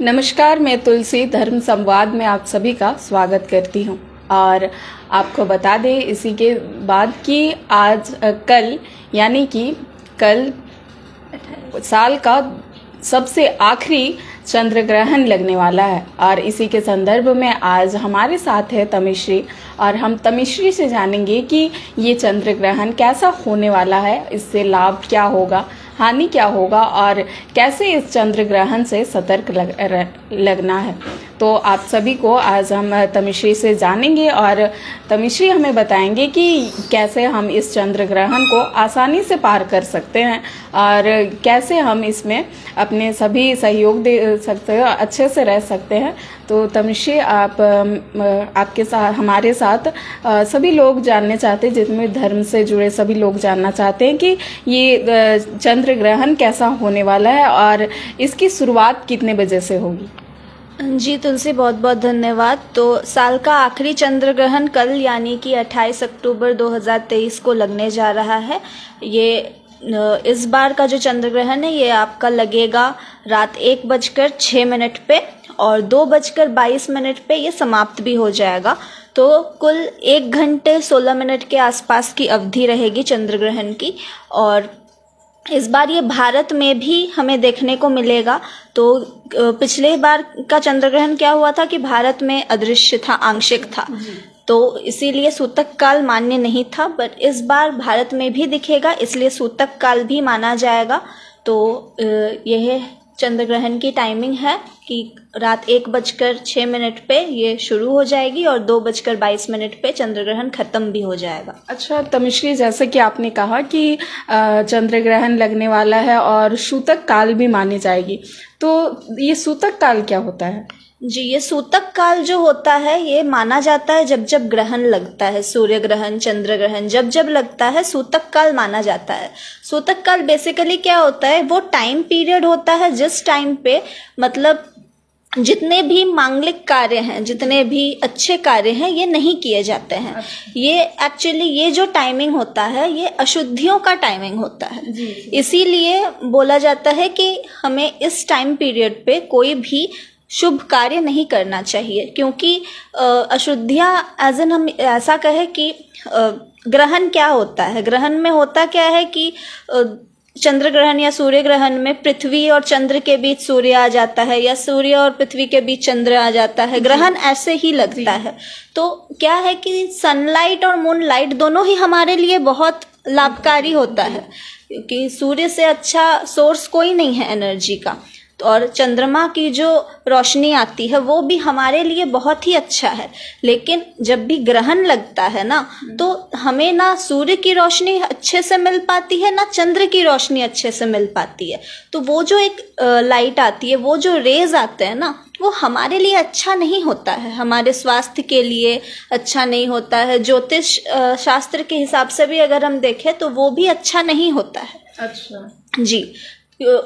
नमस्कार, मैं तुलसी धर्म संवाद में आप सभी का स्वागत करती हूं और आपको बता दें इसी के बाद कि कल यानी कि कल साल का सबसे आखिरी चंद्र ग्रहण लगने वाला है और इसी के संदर्भ में आज हमारे साथ है तमिश्री और हम तमिश्री से जानेंगे कि ये चंद्र ग्रहण कैसा होने वाला है, इससे लाभ क्या होगा, हानि क्या होगा और कैसे इस चंद्र ग्रहण से सतर्क लगना है। तो आप सभी को आज हम तमिश्री से जानेंगे और तमिश्री हमें बताएंगे कि कैसे हम इस चंद्र ग्रहण को आसानी से पार कर सकते हैं और कैसे हम इसमें अपने सभी सहयोग दे सकते हैं, अच्छे से रह सकते हैं। तो तमिश्री आप आपके साथ हमारे साथ सभी लोग जानने चाहते हैं, जिनमें धर्म से जुड़े सभी लोग जानना चाहते हैं कि ये चंद्र ग्रहण कैसा होने वाला है और इसकी शुरुआत कितने बजे से होगी। जी तुलसी, बहुत बहुत धन्यवाद। तो साल का आखिरी चंद्र ग्रहण कल यानी कि 28 अक्टूबर 2023 को लगने जा रहा है। ये इस बार का जो चंद्र ग्रहण है ये आपका लगेगा रात 1:06 पे और 2:22 पे ये समाप्त भी हो जाएगा। तो कुल 1 घंटे 16 मिनट के आसपास की अवधि रहेगी चंद्र ग्रहण की और इस बार ये भारत में भी हमें देखने को मिलेगा। तो पिछले बार का चंद्र ग्रहण क्या हुआ था कि भारत में अदृश्य था, आंशिक था, तो इसीलिए सूतक काल मान्य नहीं था, बट इस बार भारत में भी दिखेगा, इसलिए सूतक काल भी माना जाएगा। तो यह चंद्र ग्रहण की टाइमिंग है कि रात 1:06 पे ये शुरू हो जाएगी और 2:22 पे चंद्र ग्रहण खत्म भी हो जाएगा। अच्छा तमिश्री, जैसे कि आपने कहा कि चंद्र ग्रहण लगने वाला है और सूतक काल भी मानी जाएगी, तो ये सूतक काल क्या होता है? जी, ये सूतक काल जो होता है ये माना जाता है जब जब ग्रहण लगता है, सूर्य ग्रहण, चंद्र ग्रहण जब जब लगता है सूतक काल माना जाता है। सूतक काल बेसिकली क्या होता है, वो टाइम पीरियड होता है जिस टाइम पे मतलब जितने भी मांगलिक कार्य हैं, जितने भी अच्छे कार्य हैं, ये नहीं किए जाते हैं। ये एक्चुअली ये जो टाइमिंग होता है ये अशुद्धियों का टाइमिंग होता है। इसीलिए बोला जाता है कि हमें इस टाइम पीरियड पे कोई भी शुभ कार्य नहीं करना चाहिए, क्योंकि अशुद्धियां एज एन हम ऐसा कहे कि ग्रहण क्या होता है, ग्रहण में होता क्या है कि चंद्र ग्रहण या सूर्य ग्रहण में पृथ्वी और चंद्र के बीच सूर्य आ जाता है या सूर्य और पृथ्वी के बीच चंद्र आ जाता है, ग्रहण ऐसे ही लगता है। तो क्या है कि सनलाइट और मूनलाइट दोनों ही हमारे लिए बहुत लाभकारी होता है, क्योंकि सूर्य से अच्छा सोर्स कोई नहीं है एनर्जी का, और चंद्रमा की जो रोशनी आती है वो भी हमारे लिए बहुत ही अच्छा है। लेकिन जब भी ग्रहण लगता है ना, तो हमें ना सूर्य की रोशनी अच्छे से मिल पाती है ना चंद्र की रोशनी अच्छे से मिल पाती है। तो वो जो एक लाइट आती है, वो जो रेज आते हैं ना, वो हमारे लिए अच्छा नहीं होता है, हमारे स्वास्थ्य के लिए अच्छा नहीं होता है। ज्योतिष शास्त्र के हिसाब से भी अगर हम देखें तो वो भी अच्छा नहीं होता है। अच्छा जी,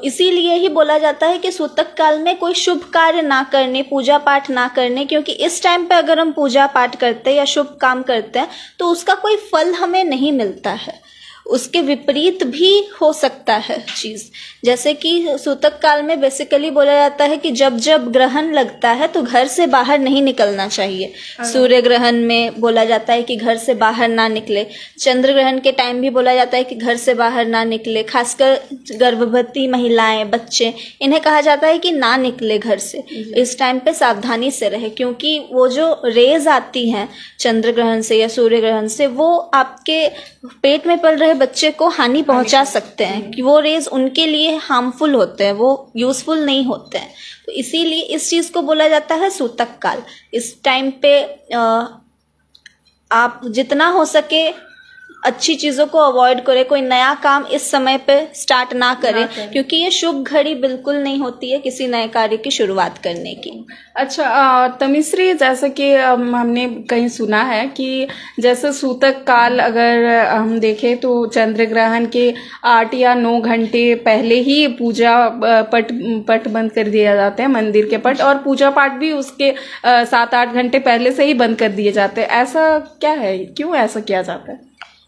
इसीलिए ही बोला जाता है कि सूतक काल में कोई शुभ कार्य ना करने, पूजा पाठ ना करने, क्योंकि इस टाइम पे अगर हम पूजा पाठ करते हैं या शुभ काम करते हैं तो उसका कोई फल हमें नहीं मिलता है, उसके विपरीत भी हो सकता है चीज़। जैसे कि सूतक काल में बेसिकली बोला जाता है कि जब जब ग्रहण लगता है तो घर से बाहर नहीं निकलना चाहिए। सूर्य ग्रहण में बोला जाता है कि घर से बाहर ना निकले, चंद्र ग्रहण के टाइम भी बोला जाता है कि घर से बाहर ना निकले, खासकर गर्भवती महिलाएं, बच्चे, इन्हें कहा जाता है कि ना निकले घर से, इस टाइम पे सावधानी से रहे, क्योंकि वो जो रेज आती हैं चंद्र ग्रहण से या सूर्य ग्रहण से वो आपके पेट में पल रहे बच्चे को हानि पहुंचा सकते हैं, कि वो रेज उनके लिए हार्मफुल होते हैं, वो यूजफुल नहीं होते हैं। तो इसीलिए इस चीज को बोला जाता है सूतक काल। इस टाइम पे आप जितना हो सके अच्छी चीजों को अवॉइड करें, कोई नया काम इस समय पे स्टार्ट ना करें, क्योंकि ये शुभ घड़ी बिल्कुल नहीं होती है किसी नए कार्य की शुरुआत करने की। अच्छा तमिश्री, जैसे कि हमने कहीं सुना है कि जैसे सूतक काल अगर हम देखें तो चंद्र ग्रहण के 8 या 9 घंटे पहले ही पूजा पट बंद कर दिया जाते हैं, मंदिर के पट, और पूजा पाठ भी उसके 7-8 घंटे पहले से ही बंद कर दिए जाते हैं। ऐसा क्या है, क्यों ऐसा किया जाता है?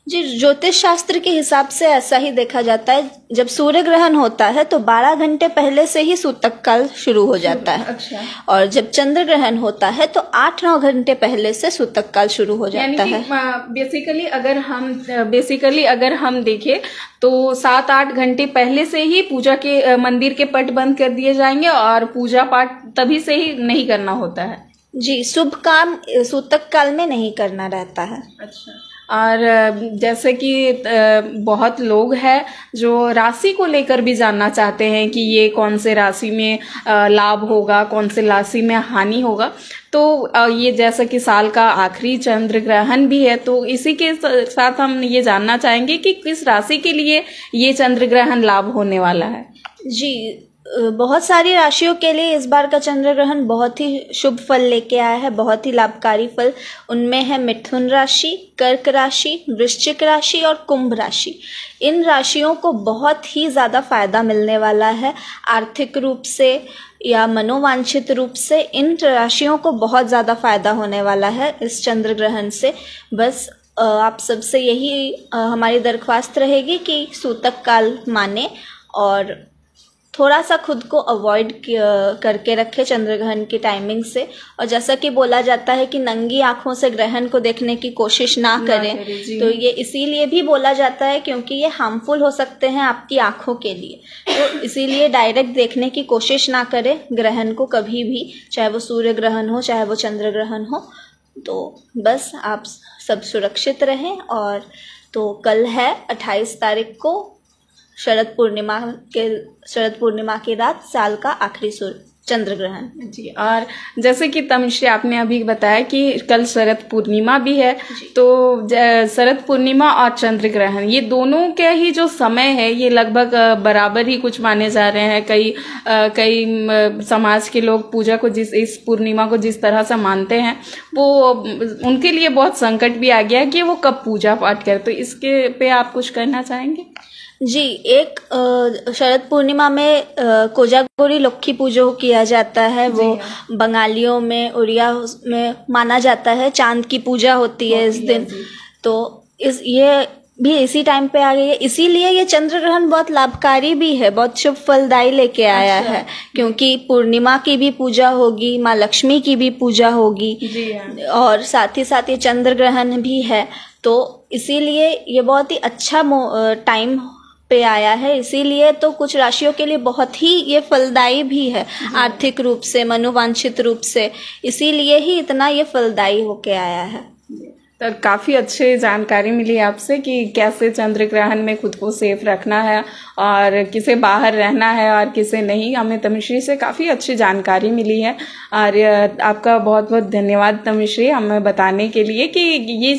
जी, ज्योतिष शास्त्र के हिसाब से ऐसा ही देखा जाता है। जब सूर्य ग्रहण होता है तो 12 घंटे पहले से ही सूतक काल शुरू हो जाता है। अच्छा। और जब चंद्र ग्रहण होता है तो 8-9 घंटे पहले से सूतक काल शुरू हो जाता है। बेसिकली अगर हम देखें तो 7-8 घंटे पहले से ही पूजा के मंदिर के पट बंद कर दिए जाएंगे और पूजा पाठ तभी से ही नहीं करना होता है। जी, शुभ काम सूतक काल में नहीं करना रहता है। अच्छा। और जैसे कि बहुत लोग हैं जो राशि को लेकर भी जानना चाहते हैं कि ये कौन से राशि में लाभ होगा, कौन से राशि में हानि होगा। तो ये जैसा कि साल का आखिरी चंद्र ग्रहण भी है, तो इसी के साथ हम ये जानना चाहेंगे कि किस राशि के लिए ये चंद्र ग्रहण लाभ होने वाला है। जी, बहुत सारी राशियों के लिए इस बार का चंद्र ग्रहण बहुत ही शुभ फल लेके आया है, बहुत ही लाभकारी फल। उनमें है मिथुन राशि, कर्क राशि, वृश्चिक राशि और कुंभ राशि। इन राशियों को बहुत ही ज़्यादा फायदा मिलने वाला है। आर्थिक रूप से या मनोवांछित रूप से इन राशियों को बहुत ज़्यादा फायदा होने वाला है इस चंद्र ग्रहण से। बस आप सबसे यही हमारी दरख्वास्त रहेगी कि सूतक काल माने और थोड़ा सा खुद को अवॉइड करके रखें चंद्र ग्रहण की टाइमिंग से। और जैसा कि बोला जाता है कि नंगी आंखों से ग्रहण को देखने की कोशिश ना करें, तो ये इसीलिए भी बोला जाता है क्योंकि ये हार्मफुल हो सकते हैं आपकी आंखों के लिए। तो इसीलिए डायरेक्ट देखने की कोशिश ना करें ग्रहण को कभी भी, चाहे वो सूर्य ग्रहण हो चाहे वो चंद्र ग्रहण हो। तो बस आप सब सुरक्षित रहें। और तो कल है 28 तारीख को शरद पूर्णिमा की रात साल का आखिरी चंद्र ग्रहण। जी, और जैसे कि तमिश्री आपने अभी बताया कि कल शरद पूर्णिमा भी है, तो शरद पूर्णिमा और चंद्र ग्रहण ये दोनों के ही जो समय है ये लगभग बराबर ही कुछ माने जा रहे हैं। कई समाज के लोग पूजा को इस पूर्णिमा को जिस तरह से मानते हैं वो उनके लिए बहुत संकट भी आ गया है कि वो कब पूजा पाठ करें। तो इसके पे आप कुछ कहना चाहेंगे? जी, एक शरद पूर्णिमा में कोजागरी लक्ष्मी पूजो किया जाता है। वो बंगालियों में, उड़िया में माना जाता है। चांद की पूजा होती है इस दिन। तो ये भी इसी टाइम पे आ गई है, इसीलिए ये चंद्र ग्रहण बहुत लाभकारी भी है, बहुत शुभ फलदायी लेके आया है। क्योंकि पूर्णिमा की भी पूजा होगी, माँ लक्ष्मी की भी पूजा होगी और साथ ही साथ ये चंद्र ग्रहण भी है। तो इसीलिए ये बहुत ही अच्छा टाइम पे आया है। इसीलिए तो कुछ राशियों के लिए बहुत ही ये फलदायी भी है, आर्थिक रूप से, मनोवांछित रूप से। इसीलिए ही इतना ये फलदायी होके आया है। तो काफ़ी अच्छी जानकारी मिली आपसे कि कैसे चंद्र ग्रहण में खुद को सेफ रखना है और किसे बाहर रहना है और किसे नहीं। हमें तमिश्री से काफ़ी अच्छी जानकारी मिली है और आपका बहुत बहुत धन्यवाद तमिश्री, हमें बताने के लिए कि ये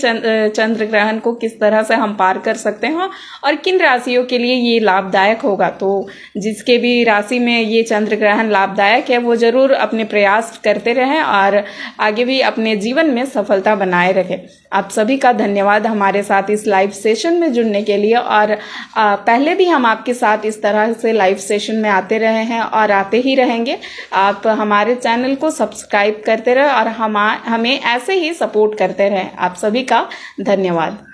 चंद्र ग्रहण को किस तरह से हम पार कर सकते हैं और किन राशियों के लिए ये लाभदायक होगा। तो जिसके भी राशि में ये चंद्र ग्रहण लाभदायक है वो ज़रूर अपने प्रयास करते रहें और आगे भी अपने जीवन में सफलता बनाए रखें। आप सभी का धन्यवाद हमारे साथ इस लाइव सेशन में जुड़ने के लिए। और पहले भी हम आपके साथ इस तरह से लाइव सेशन में आते रहे हैं और आते ही रहेंगे। आप हमारे चैनल को सब्सक्राइब करते रहे और हमें ऐसे ही सपोर्ट करते रहें। आप सभी का धन्यवाद।